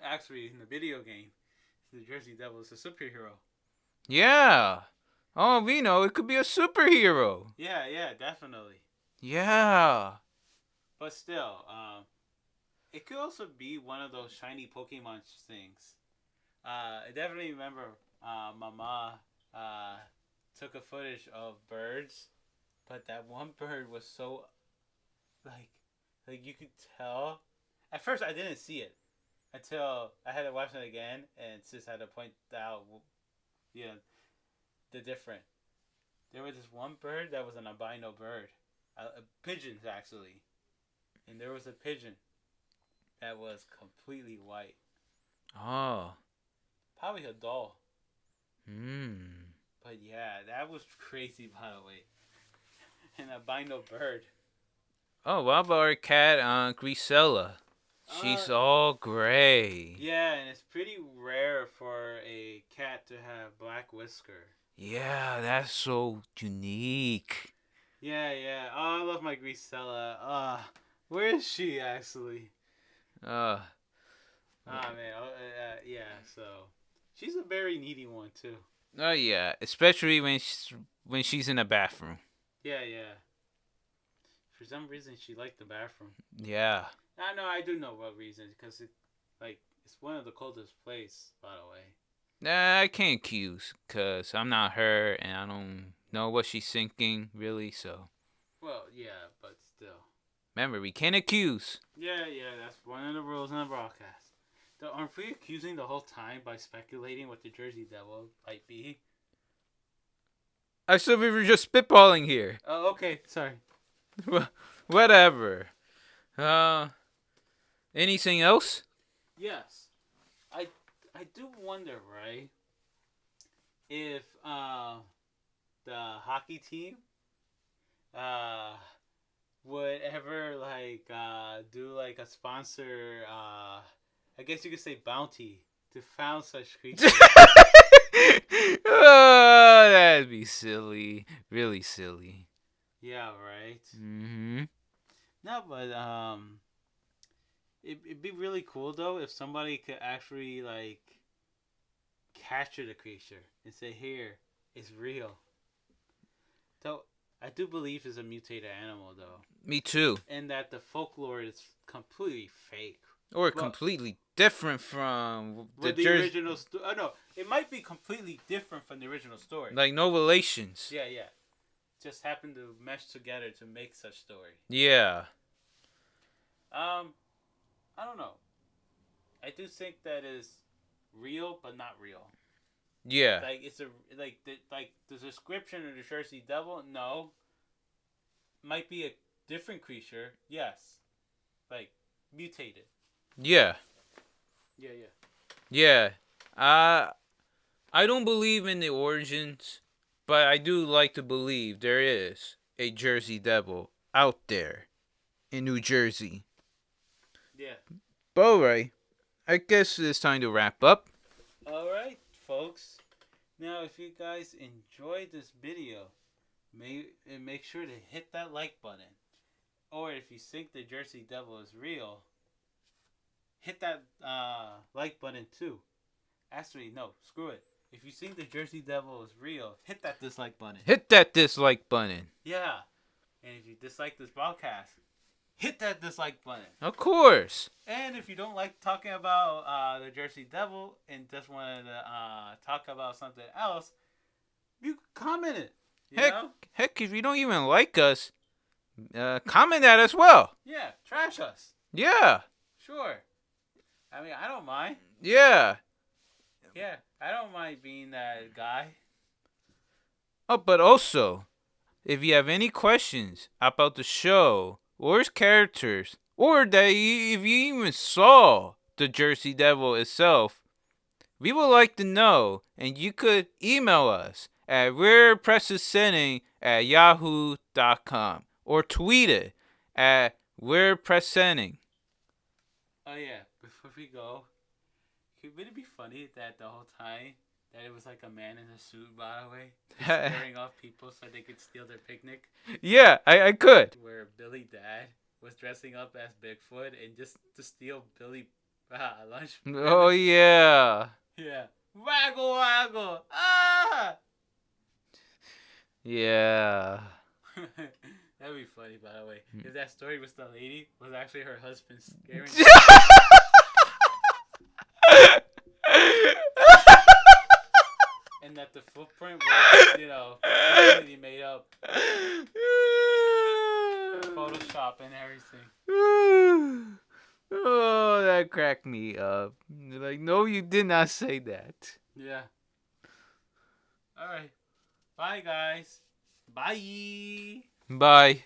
Actually, in the video game, the Jersey Devil is a superhero. Yeah. Oh, we know, it could be a superhero. Yeah, definitely. Yeah. But still, it could also be one of those shiny Pokemon things. I definitely remember Mama took a footage of birds, but that one bird was so, like you could tell. At first, I didn't see it until I had to watch it again, and Sis had to point out, you know, the different. There was this one bird that was an albino bird, pigeons actually, and there was a pigeon that was completely white. Oh. Probably a doll. But yeah, that was crazy, by the way. An albino bird. Oh, what about our cat, Grisella? She's all gray. Yeah, and it's pretty rare for a cat to have black whisker. Yeah, that's so unique. Yeah. Oh, I love my Grisella. Where is she, actually? Man. Yeah, so she's a very needy one, too. Oh, yeah, especially when she's in the bathroom. Yeah. For some reason, she liked the bathroom. Yeah. I do know what reason, because it's one of the coldest places, by the way. Nah, I can't accuse, because I'm not her, and I don't know what she's thinking, really, so. Well, yeah, but still. Remember, we can't accuse. Yeah, that's one of the rules in the broadcast. Aren't we accusing the whole time by speculating what the Jersey Devil might be? I said we were just spitballing here. Oh, okay, sorry. Whatever. Anything else? Yes. I do wonder, right, if the hockey team would ever do like a sponsor I guess you could say bounty to found such creatures. Oh, that'd be silly. Really silly. Yeah, right. Mm-hmm. No, but it'd be really cool though if somebody could actually capture the creature and say, "Here, it's real." Though I do believe it's a mutated animal, though. Me too. And that the folklore is completely fake. Or completely different from the original story. Oh, no. It might be completely different from the original story. Like no relations. Yeah. Just happened to mesh together to make such story. Yeah. I don't know. I do think that is real but not real. Yeah. Like it's like the description of the Jersey Devil. No, might be a different creature. Yes, like mutated. Yeah. Yeah. Yeah. I don't believe in the origins, but I do like to believe there is a Jersey Devil out there in New Jersey. Yeah. But alright, I guess it's time to wrap up. Alright, folks. Now, if you guys enjoyed this video, make sure to hit that like button. Or if you think the Jersey Devil is real, hit that like button too. Actually, no, screw it. If you think the Jersey Devil is real, hit that dislike button. Hit that dislike button. Yeah. And if you dislike this broadcast, hit that dislike button. Of course. And if you don't like talking about the Jersey Devil and just wanted to talk about something else, you comment it. Heck, if you don't even like us, comment that as well. Yeah, trash us. Yeah. Sure. I mean, I don't mind. Yeah. Yeah, I don't mind being that guy. Oh, but also, if you have any questions about the show or its characters, or that if you even saw the Jersey Devil itself, we would like to know, and you could email us at weirdpressesending@yahoo.com or tweet it at weirdpressesending. Oh yeah, before we go, would it be funny that the whole time that it was like a man in a suit, by the way, scaring off people so they could steal their picnic? Yeah, I could. Where Billy Dad was dressing up as Bigfoot and just to steal Billy lunch. Oh yeah. Yeah. Waggle waggle. Ah. Yeah. That'd be funny, by the way. If that story was the lady was actually her husband scaring. And that the footprint was, completely made up. Photoshop and everything. Oh, that cracked me up. Like, no, you did not say that. Yeah. Alright. Bye, guys. Bye. Bye.